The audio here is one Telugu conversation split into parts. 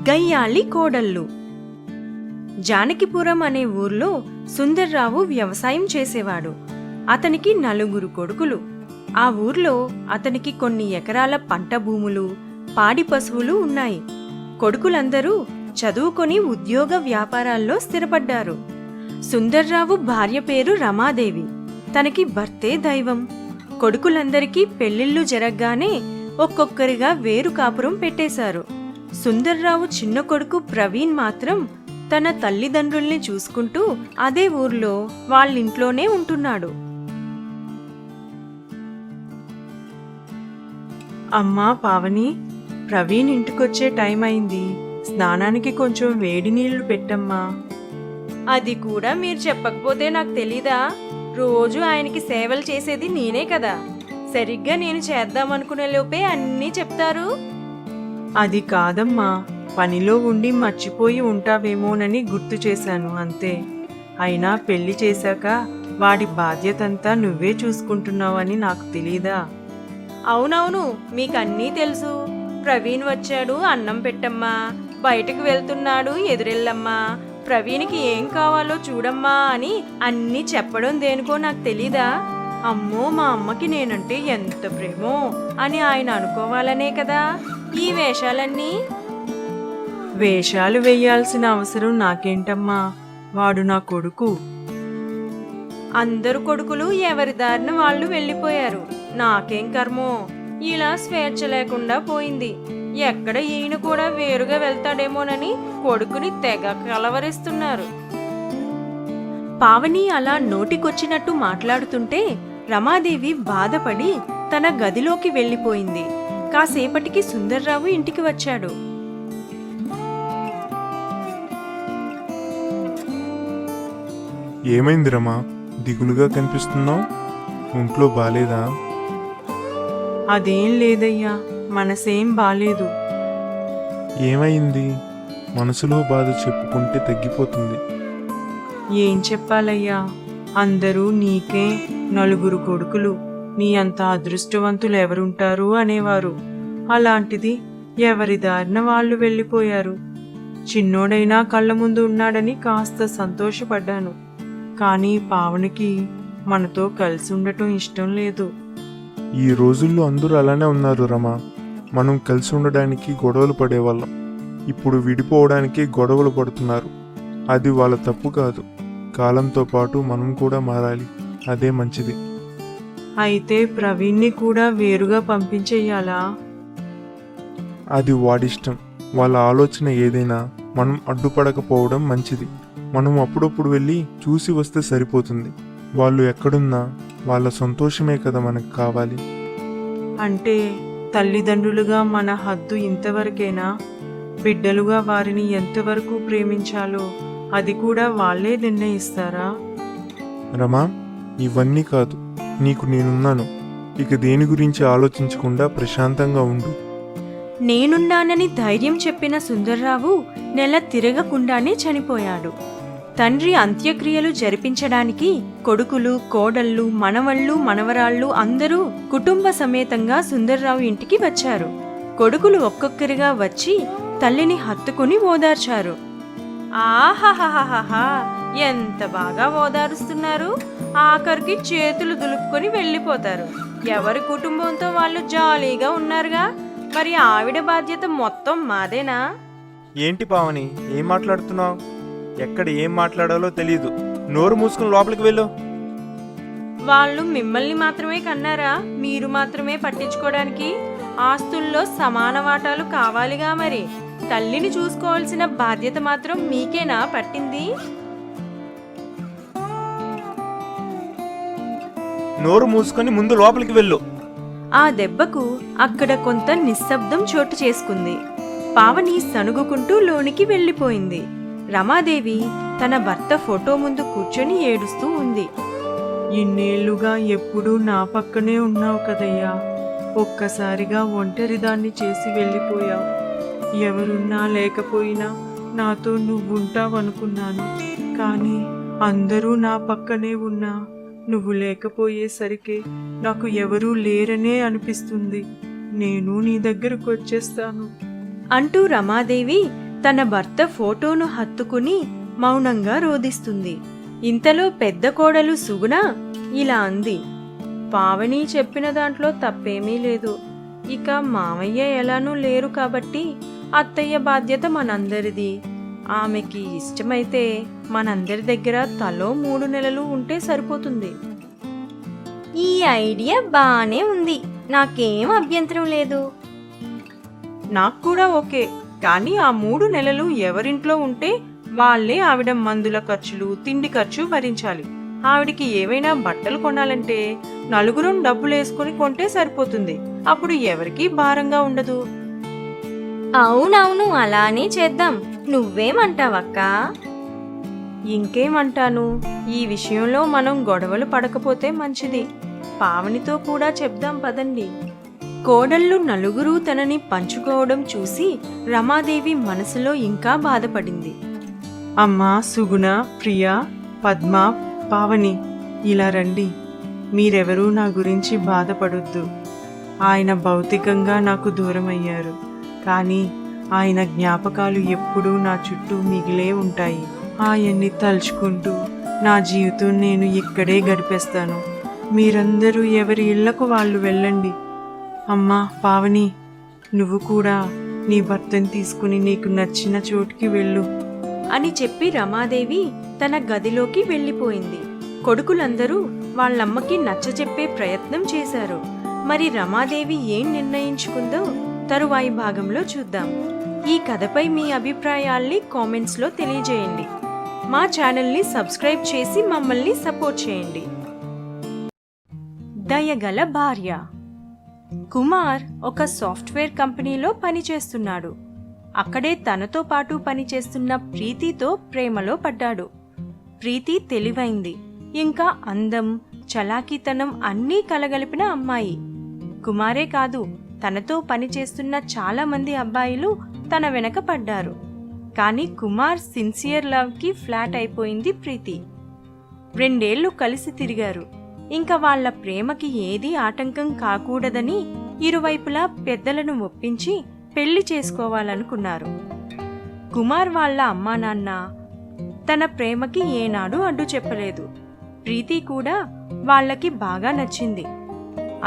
గయ్యాళి కోడళ్ళు. జానకిపురం అనే ఊర్లో సుందర్రావు వ్యవసాయం చేసేవాడు. అతనికి 4 కొడుకులు. ఆ ఊర్లో అతనికి కొన్ని ఎకరాల పంట భూములు, పాడి పశువులు ఉన్నాయి. కొడుకులందరూ చదువుకొని ఉద్యోగ వ్యాపారాల్లో స్థిరపడ్డారు. సుందర్రావు భార్య పేరు రమాదేవి. తనకి భర్తే దైవం. కొడుకులందరికీ పెళ్లిళ్లు జరగ్గానే ఒక్కొక్కరిగా వేరు కాపురం పెట్టేశారు. సుందర్రావు చిన్న కొడుకు ప్రవీణ్ మాత్రం తన తల్లిదండ్రుల్ని చూసుకుంటూ అదే ఊర్లో వాళ్ళింట్లోనే ఉంటున్నాడు. అమ్మా పావని, ప్రవీణ్ ఇంటికొచ్చే టైం అయింది. స్నానానికి కొంచెం వేడి నీళ్లు పెట్టమ్మా. అది కూడా మీరు చెప్పకపోతే నాకు తెలీదా? రోజు ఆయనకి సేవలు చేసేది నేనే కదా. సరిగ్గా నేను చేద్దామనుకునే లోపే అన్నీ చెప్తారు. అది కాదమ్మా, పనిలో ఉండి మర్చిపోయి ఉంటావేమోనని గుర్తు చేశాను అంతే. అయినా పెళ్లి చేశాక వాడి బాధ్యతంతా నువ్వే చూసుకుంటున్నావని నాకు తెలీదా? అవునవును, మీకన్నీ తెలుసు. ప్రవీణ్ వచ్చాడు, అన్నం పెట్టమ్మా. బయటకు వెళ్తున్నాడు, ఎదురెళ్ళమ్మా. ప్రవీణ్కి ఏం కావాలో చూడమ్మా అని అన్నీ చెప్పడం దేనికో నాకు తెలీదా? అమ్మో, మా అమ్మకి నేనంటే ఎంత ప్రేమో అని ఆయన అనుకోవాలనే కదా ఈ వేషాలన్నీ. వేషాలు వేయాల్సిన అవసరం నాకేంటమ్మా? వాడు నా కొడుకు. అందరు కొడుకులు ఎవరి దారిన వాళ్ళు వెళ్ళిపోయారు. నాకేం కర్మో, ఇలా స్వేచ్ఛ లేకుండా పోయింది. ఎక్కడ ఈయన కూడా వేరుగా వెళ్తాడేమోనని కొడుకుని తెగ కలవరిస్తున్నారు. పావని అలా నోటికొచ్చినట్టు మాట్లాడుతుంటే రమాదేవి బాధపడి తన గదిలోకి వెళ్ళిపోయింది. కాసేపటికి సుందర్రావు ఇంటికి వచ్చాడు. ఏమైంది రమా, దిగులుగా కనిపిస్తున్నావు? ఒంట్లో బాలేదా? అదేం లేదయ్యా, మనసేం బాలేదు. ఏమైంది? మనసులో బాధ చెప్పుకుంటే తగ్గిపోతుంది. ఏం చెప్పాలయ్యా, అందరూ నీకే 4 కొడుకులు, నీ అంత అదృష్టవంతులు ఎవరుంటారు అనేవారు. అలాంటిది ఎవరి దారిన వాళ్ళు వెళ్ళిపోయారు. చిన్నోడైనా కళ్ళ ముందు ఉన్నాడని కాస్త సంతోషపడ్డాను. కానీ పావనికి మనతో కలిసి ఉండటం ఇష్టం లేదు. ఈ రోజుల్లో అందరూ అలానే ఉన్నారు రమా. మనం కలిసి ఉండడానికి గొడవలు పడేవాళ్ళం. ఇప్పుడు విడిపోవడానికి గొడవలు పడుతున్నారు. అది వాళ్ళ తప్పు కాదు. కాలంతో పాటు మనం కూడా మారాలి. అదే మంచిది. అయితే ప్రవీణ్ని కూడా వేరుగా పంపించేయాలా? అది వాడిష్టం. వాళ్ళ ఆలోచన ఏదైనా మనం అడ్డుపడకపోవడం మంచిది. మనం అప్పుడప్పుడు వెళ్ళి చూసి వస్తే సరిపోతుంది. వాళ్ళు ఎక్కడున్నా వాళ్ళ సంతోషమే కదా మనకు కావాలి. అంటే తల్లిదండ్రులుగా మన హద్దు ఇంతవరకేనా? బిడ్డలుగా వారిని ఎంతవరకు ప్రేమించాలో అది కూడా వాళ్ళే నిర్ణయిస్తారా? రమా, ఇవన్నీ కాదు. నీకు నేనున్నాను. ఇక దేని గురించి ఆలోచించకుండా ప్రశాంతంగా ఉండు. నేనున్నానని ధైర్యం చెప్పిన సుందర్రావు నెల తిరగకుండానే చనిపోయాడు. తండ్రి అంత్యక్రియలు జరిపించడానికి కొడుకులు, కోడళ్ళు, మనవళ్ళు, మనవరాళ్ళు అందరూ కుటుంబ సమేతంగా సుందర్రావు ఇంటికి వచ్చారు. కొడుకులు ఒక్కొక్కరిగా వచ్చి తల్లిని హత్తుకుని ఓదార్చారు. ఆహాహాహాహా, ఎంత బాగా ఓదారుస్తున్నారు. ఆఖరికి చేతులు దులుపుకొని వెళ్ళిపోతారు. ఎవరి కుటుంబంతో వాళ్ళు జాలీగా ఉన్నారుగా. మరి ఆవిడ బాధ్యత మొత్తం మాదేనా? ఏంటి పావని, ఏం మాట్లాడుతున్నావు? ఎక్కడ ఏం మాట్లాడాలో తెలీదు. నోరు మూసుకుని లోపలికి వెళ్ళు. వాళ్ళు మిమ్మల్ని మాత్రమే కన్నారా? మీరు మాత్రమే పట్టించుకోవడానికి? ఆస్తుల్లో సమాన వాటాలు కావాలిగా. మరి తల్లిని చూసుకోవాల్సిన బాధ్యత మాత్రం మీకేనా పట్టింది? నోరు మూసుకొని ముందు లోపలికి వెళ్ళు. ఆ దెబ్బకు అక్కడ కొంత నిశ్శబ్దం చోటు చేసుకుంది. పావని సణుగుకుంటూ లోనికి వెళ్ళిపోయింది. రమాదేవి తన భర్త ఫోటో ముందు కూర్చొని ఏడుస్తూ ఉంది. ఇన్నేళ్లుగా ఎప్పుడూ నా పక్కనే ఉన్నావు కదయ్యా. ఒక్కసారిగా ఒంటరిదాన్ని చేసి వెళ్ళిపోయావు. ఎవరున్నా లేకపోయినా నాతో నువ్వుంటావనుకున్నాను. కానీ అందరూ నా పక్కనే ఉన్నా నువ్వు లేకపోయేసరికి నాకు ఎవరూ లేరనే అనిపిస్తుంది. నేను నీ దగ్గరకు వచ్చేస్తాను అంటూ రమాదేవి తన భర్త ఫోటోను హత్తుకుని మౌనంగా రోదిస్తుంది. ఇంతలో పెద్ద కోడలు సుగుణ ఇలా అంది, పావని చెప్పిన దాంట్లో తప్పేమీ లేదు. ఇక మామయ్య ఎలానూ లేరు కాబట్టి అత్తయ్య బాధ్యత మనందరిది. ఆమెకి ఇష్టమైతే మనందరి దగ్గర తలో 3 నెలలు ఉంటే సరిపోతుంది. ఈ ఐడియా బానే ఉంది, నాకేం అభ్యంతరం లేదు. నాకు కూడా ఓకే, కానీ ఆ 3 నెలలు ఎవరింట్లో ఉంటే వాళ్ళే ఆవిడ మందుల ఖర్చులు, తిండి ఖర్చు భరించాలి. ఆవిడికి ఏవైనా బట్టలు కొనాలంటే నలుగురం డబ్బులేసుకుని కొంటే సరిపోతుంది. అప్పుడు ఎవరికీ భారంగా ఉండదు. అవునవును, అలానే చేద్దాం. నువ్వేమంటావక్కా? ఇంకేమంటాను, ఈ విషయంలో మనం గొడవలు పడకపోతే మంచిది. పావనితో కూడా చెప్దాం పదండి. కోడళ్ళు నలుగురు తనని పంచుకోవడం చూసి రమాదేవి మనసులో ఇంకా బాధపడింది. అమ్మా సుగుణ, ప్రియా, పద్మ, పావని, ఇలా రండి. మీరెవరూ నా గురించి బాధపడొద్దు. ఆయన భౌతికంగా నాకు దూరమయ్యారు, కానీ ఆయన జ్ఞాపకాలు ఎప్పుడూ నా చుట్టూ మిగిలే ఉంటాయి. ఆయన్ని తలుచుకుంటూ నా జీవితం నేను ఇక్కడే గడిపేస్తాను. మీరందరూ ఎవరి ఇళ్లకు వాళ్ళు వెళ్ళండి. అమ్మా పావని, నువ్వు కూడా నీ భర్తని తీసుకుని నీకు నచ్చిన చోటుకి వెళ్ళు అని చెప్పి రమాదేవి తన గదిలోకి వెళ్ళిపోయింది. కొడుకులందరూ వాళ్ళమ్మకి నచ్చచెప్పే ప్రయత్నం చేశారు. మరి రమాదేవి ఏం నిర్ణయించుకుందో తరువాయి భాగంలో చూద్దాం. ఈ కథపై మీ అభిప్రాయాల్ని కామెంట్స్లో తెలియజేయండి. మా ఛానల్ని సబ్స్క్రైబ్ చేసి మమ్మల్ని సపోర్ట్ చేయండి. దయగల భార్య. కుమార్ ఒక సాఫ్ట్వేర్ కంపెనీలో పనిచేస్తున్నాడు. అక్కడే తనతో పాటు పనిచేస్తున్న ప్రీతితో ప్రేమలో పడ్డాడు. ప్రీతి తెలివైంది, ఇంకా అందం, చలాకీతనం అన్నీ కలగలిపిన అమ్మాయి. కుమారే కాదు, తనతో పనిచేస్తున్న చాలా మంది అబ్బాయిలు తన వెనక పడ్డారు. కానీ కుమార్ సిన్సియర్ లవ్కి ఫ్లాట్ అయిపోయింది ప్రీతి. 2 ఏళ్లు కలిసి తిరిగారు. ఇంకా వాళ్ల ప్రేమకి ఏదీ ఆటంకం కాకూడదని ఇరువైపులా పెద్దలను ఒప్పించి పెళ్లి చేసుకోవాలనుకున్నారు. కుమార్ వాళ్ళ అమ్మా నాన్న తన ప్రేమకి ఏనాడు అడ్డు చెప్పలేదు. ప్రీతి కూడా వాళ్ళకి బాగా నచ్చింది.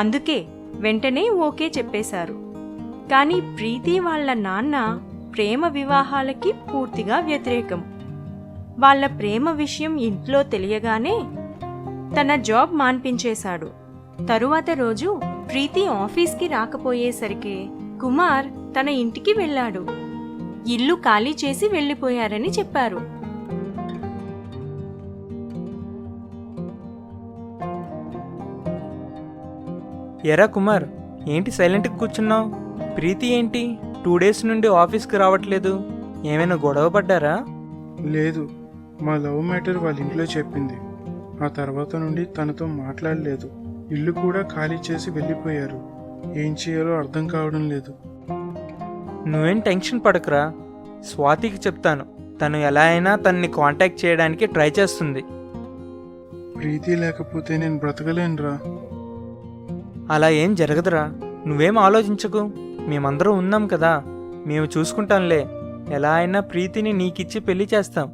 అందుకే వెంటనే ఓకే చెప్పేశారు. కానీ ప్రీతి వాళ్ళ నాన్న ప్రేమ వివాహాలకి పూర్తిగా వ్యతిరేకం. వాళ్ళ ప్రేమ విషయం ఇంట్లో తెలియగానే తన జాబ్ మాన్పించేశాడు. తరువాత రోజు ప్రీతి ఆఫీస్కి రాకపోయేసరికి కుమార్ తన ఇంటికి వెళ్ళాడు. ఇల్లు ఖాళీ చేసి వెళ్ళిపోయారని చెప్పారు. ఎరా కుమార్, ఏంటి సైలెంట్గా కూర్చున్నావు? ప్రీతి ఏంటి 2 డేస్ నుండి ఆఫీస్కి రావట్లేదు? ఏమైనా గొడవ పడ్డారా? లేదు, మా లవ్ మ్యాటర్ వాళ్ళ ఇంట్లో చెప్పింది. ఆ తర్వాత నుండి తనతో మాట్లాడలేదు. ఇల్లు కూడా ఖాళీ చేసి వెళ్ళిపోయారు. ఏం చేయాలో అర్థం కావడం లేదు. నువ్వేం టెన్షన్ పడకురా, స్వాతికి చెప్తాను. తను ఎలా అయినా తనని కాంటాక్ట్ చేయడానికి ట్రై చేస్తుంది. ప్రీతి లేకపోతే నేను బ్రతకలేనురా. అలా ఏం జరగదురా, నువ్వేం ఆలోచించకు. మేమందరం ఉన్నాం కదా, మేము చూసుకుంటాంలే. ఎలా అయినా ప్రీతిని నీకిచ్చి పెళ్లి చేస్తాం.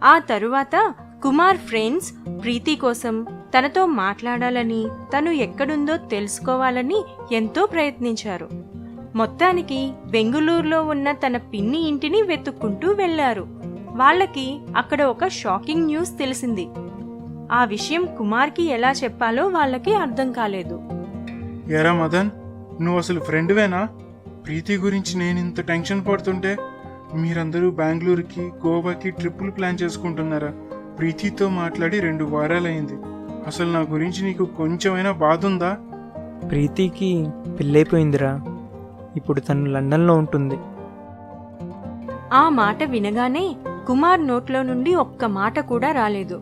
ఆ తరువాత కుమార్ ఫ్రెండ్స్ ప్రీతి కోసం తనతో మాట్లాడాలని, తను ఎక్కడుందో తెలుసుకోవాలని ఎంతో ప్రయత్నించారు. మొత్తానికి బెంగుళూరులో ఉన్న తన పిన్ని ఇంటిని వెతుక్కుంటూ వెళ్లారు. వాళ్ళకి అక్కడ ఒక షాకింగ్ న్యూస్ తెలిసింది. ఆ విషయం కుమార్కి ఎలా చెప్పాలో వాళ్ళకి అర్థం కాలేదు. ఎరా మదన్, నువ్వు అసలు ఫ్రెండ్వేనా? ప్రీతి గురించి నేను ఇంత టెన్షన్ పడుతుంటే మీరందరూ బెంగళూరుకి, గోవాకి ట్రిప్పులు ప్లాన్ చేసుకుంటున్నారా? ప్రీతితో మాట్లాడి 2 వారాలైంది. అసలు నా గురించి నీకు కొంచెమైనా బాధ ఉందా? ప్రీతికి పెళ్ళైపోయిందిరా. ఇప్పుడు తను లండన్లో ఉంటుంది. ఆ మాట వినగానే కుమార్ నోట్లో నుండి ఒక్క మాట కూడా రాలేదు.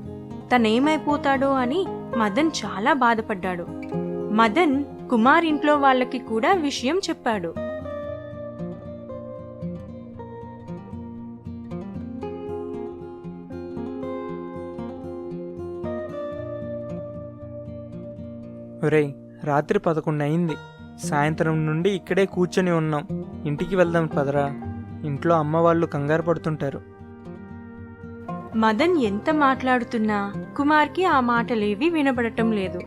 తనేమైపోతాడో అని మదన్ చాలా బాధపడ్డాడు. మదన్ కుమార్ ఇంట్లో వాళ్ళకి కూడా విషయం చెప్పాడు. ఒరేయ్, రాత్రి 11 అయింది. సాయంత్రం నుండి ఇక్కడే కూర్చొని ఉన్నాం. ఇంటికి వెళ్దాం పదరా. ఇంట్లో అమ్మ వాళ్ళు కంగారు పడుతుంటారు. మదన్ ఎంత మాట్లాడుతున్నా కుమార్కి ఆ మాటలేవి వినబడటం లేదు.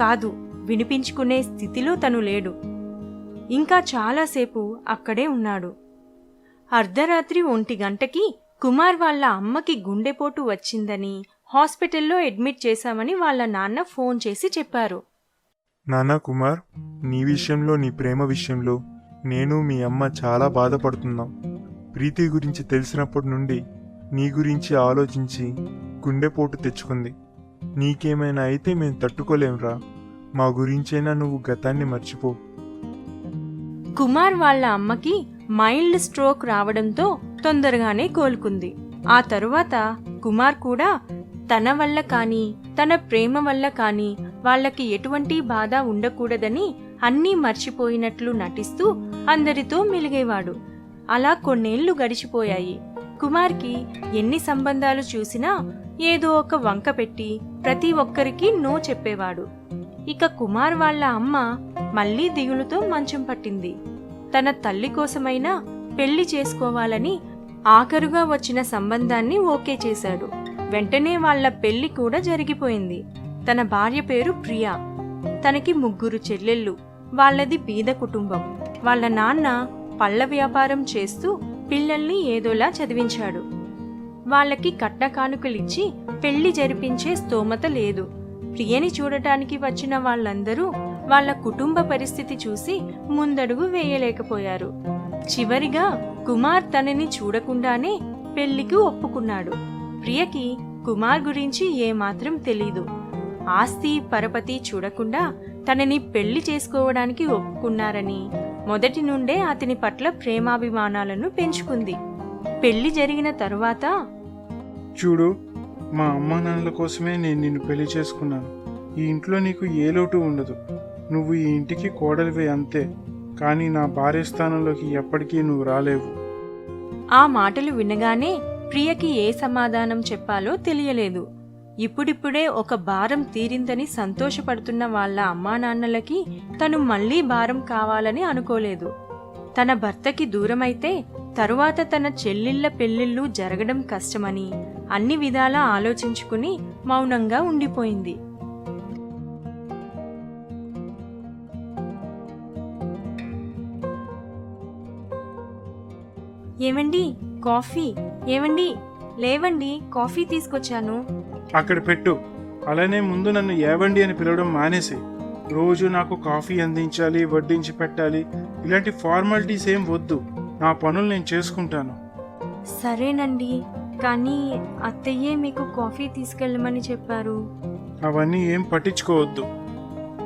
కాదు, వినిపించుకునే స్థితిలో తను లేడు. ఇంకా చాలాసేపు అక్కడే ఉన్నాడు. అర్ధరాత్రి 1 గంటకి కుమార్ వాళ్ళ అమ్మకి గుండెపోటు వచ్చిందని హాస్పిటల్లో అడ్మిట్ చేశామని వాళ్ళ నాన్న ఫోన్ చేసి చెప్పారు. నానా కుమార్, నీ విషయంలో, నీ ప్రేమ విషయంలో నేను మీ అమ్మ చాలా బాధపడుతున్నాం. ప్రీతి గురించి తెలిసినప్పటి నుండి నీ గురించి ఆలోచించి గుండెపోటు తెచ్చుకుంది. నీకేమైనా అయితే మేము తట్టుకోలేంరా. మా గురించైనా నువ్వు గతాన్ని మర్చిపో. కుమార్ వాళ్ళ అమ్మకి మైల్డ్ స్ట్రోక్ రావడంతో తొందరగానే కోలుకుంది. ఆ తరువాత కుమార్ కూడా తన వల్ల కానీ తన ప్రేమ వల్ల కానీ వాళ్ళకి ఎటువంటి బాధ ఉండకూడదని అన్నీ మర్చిపోయినట్లు నటిస్తూ అందరితో మెలిగేవాడు. అలా కొన్నేళ్లు గడిచిపోయాయి. కుమార్కి ఎన్ని సంబంధాలు చూసినా ఏదో ఒక వంక పెట్టి ప్రతి ఒక్కరికి నో చెప్పేవాడు. ఇక కుమార్ వాళ్ళ అమ్మ మళ్లీ దిగులుతో మంచం పట్టింది. తన తల్లి కోసమైనా పెళ్లి చేసుకోవాలని ఆఖరుగా వచ్చిన సంబంధాన్ని ఓకే చేశాడు. వెంటనే వాళ్ల పెళ్లి కూడా జరిగిపోయింది. తన భార్య పేరు ప్రియా. తనకి 3 చెల్లెళ్ళు. వాళ్ళది బీద కుటుంబం. వాళ్ళ నాన్న పళ్ళ వ్యాపారం చేస్తూ పిల్లల్ని ఏదోలా చదివించాడు. వాళ్ళకి కట్న కానుకలిచ్చి పెళ్లి జరిపించే స్తోమత లేదు. ప్రియని చూడటానికి వచ్చిన వాళ్ళందరూ వాళ్ళ కుటుంబ పరిస్థితి చూసి ముందడుగు వేయలేకపోయారు. చివరిగా కుమార్ తనని చూడకుండానే పెళ్లికి ఒప్పుకున్నాడు. ప్రియకి కుమార్ గురించి ఏమాత్రం తెలీదు. ఆస్తి పరపతి చూడకుండా తనని పెళ్లి చేసుకోవడానికి ఒప్పుకున్నారని మొదటి నుండే అతని పట్ల ప్రేమాభిమానాలను పెంచుకుంది. పెళ్లి జరిగిన తరువాత, చూడు, మా అమ్మా నాన్నల కోసమే నేను నిన్ను పెళ్లి చేసుకున్నాను. ఈ ఇంట్లో నీకు ఏ లోటు ఉండదు. నువ్వు ఈ ఇంటికి కోడలివే అంతే. కానీ నా భార్య స్థానంలోకి ఎప్పటికీ నువ్వు రాలేవు. ఆ మాటలు వినగానే ప్రియకి ఏ సమాధానం చెప్పాలో తెలియలేదు. ఇప్పుడిప్పుడే ఒక భారం తీరిందని సంతోషపడుతున్న వాళ్ళ అమ్మానాన్నలకి తను మళ్లీ భారం కావాలని అనుకోలేదు. తన భర్తకి దూరమైతే తరువాత తన చెల్లిళ్ల పెళ్లిళ్ళు జరగడం కష్టమని అన్ని విధాలా ఆలోచించుకుని మౌనంగా ఉండిపోయింది. ఏవండి, కాఫీ. ఏవండి, లేవండి, కాఫీ తీసుకొచ్చాను. అక్కడ పెట్టు. అలానే ముందు నన్ను ఏవండి అని పిలవడం మానేసి. రోజు నాకు కాఫీ అందించాలి, వడ్డించి పెట్టాలి, ఇలాంటి ఫార్మాలిటీస్ ఏం వద్దు. నా పనులు నేను చేసుకుంటాను. సరేనండి, కానీ అత్తయ్యే మీకు కాఫీ తీసుకెళ్ళమని చెప్పారు. అవన్నీ ఏం పట్టించుకోవద్దు.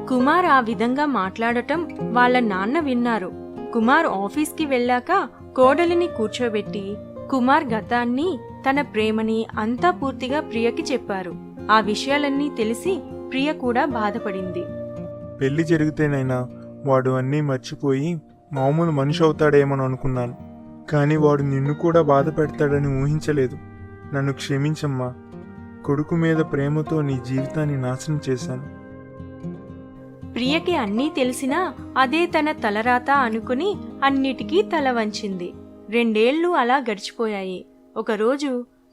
కుమార్ ఆ విధంగా మాట్లాడటం వాళ్ళ నాన్న విన్నారు. కుమార్ ఆఫీస్కి వెళ్ళాక కోడలిని కూర్చోబెట్టి కుమార్ గతాన్ని, తన ప్రేమని అంతా పూర్తిగా ప్రియకి చెప్పారు. ఆ విషయాలన్నీ తెలిసి ప్రియ కూడా బాధపడింది. పెళ్లి జరిగితేనైనా వాడు అన్నీ మర్చిపోయి మామూలు మనిషి అవుతాడేమని అనుకున్నాను. కానీ వాడు నిన్ను కూడా బాధ పెడతాడని ఊహించలేదు. నన్ను క్షమించమ్మా. కొడుకు మీద ప్రేమతో నీ జీవితాన్ని నాశనం చేశాను. ప్రియకి అన్నీ తెలిసినా అదే తన తలరాత అనుకుని అన్నిటికీ తల వంచింది. 2 ఏళ్లు అలా గడిచిపోయాయి. ఒకరోజు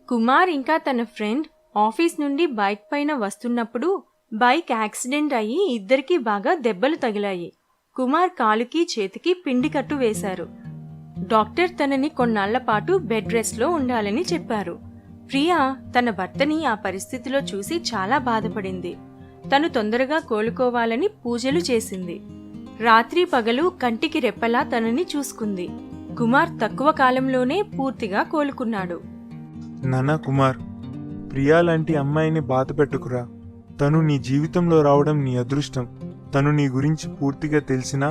కుమార్ ఇంకా తన ఫ్రెండ్ ఆఫీస్ నుండి బైక్ పైన వస్తున్నప్పుడు బైక్ యాక్సిడెంట్ అయ్యి ఇద్దరికీ బాగా దెబ్బలు తగిలాయి. కుమార్ కాలుకి చేతికి పిండి కట్టు వేశారు. డాక్టర్ తనని కొన్నాళ్ల పాటు బెడ్ రెస్ట్లో ఉండాలని చెప్పారు. ప్రియా తన భర్తని ఆ పరిస్థితిలో చూసి చాలా బాధపడింది. తను తొందరగా కోలుకోవాలని పూజలు చేసింది. రాత్రి పగలు కంటికి రెప్పలా తనని చూసుకుంది. కుమార్ తక్కువ కాలంలోనే పూర్తిగా కోలుకున్నాడు. నానా కుమార్, ప్రియా లాంటి అమ్మాయిని బాధ పెట్టుకురా. తను నీ జీవితంలో రావడం నీ అదృష్టం. తను నీ గురించి పూర్తిగా తెలిసినా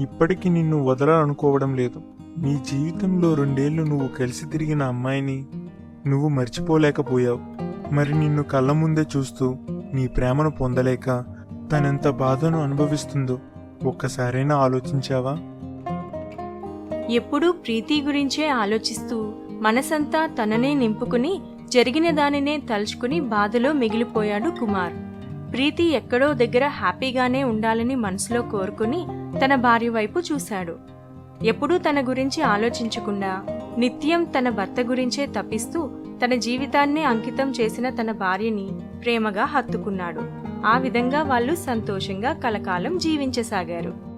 ఇప్పటికీ నిన్ను వదలాలనుకోవడం లేదు. నీ జీవితంలో 2 ఏళ్లు నువ్వు కలిసి తిరిగిన అమ్మాయిని నువ్వు మర్చిపోలేకపోయావు. మరి నిన్ను కళ్ళ ముందే చూస్తూ నీ ప్రేమను పొందలేక తనెంత బాధను అనుభవిస్తుందో ఒక్కసారైనా ఆలోచించావా? ఎప్పుడూ ప్రీతి గురించే ఆలోచిస్తూ మనసంతా తననే నింపుకుని జరిగిన దానినే తలుచుకుని బాధలో మిగిలిపోయాడు కుమార్. ప్రీతి ఎక్కడో దగ్గర హ్యాపీగానే ఉండాలని మనసులో కోరుకుని తన భార్య వైపు చూశాడు. ఎప్పుడూ తన గురించి ఆలోచించకుండా నిత్యం తన భర్త గురించే తప్పిస్తూ తన జీవితాన్నే అంకితం చేసిన తన భార్యని ప్రేమగా హత్తుకున్నాడు. ఆ విధంగా వాళ్ళు సంతోషంగా కలకాలం జీవించసాగారు.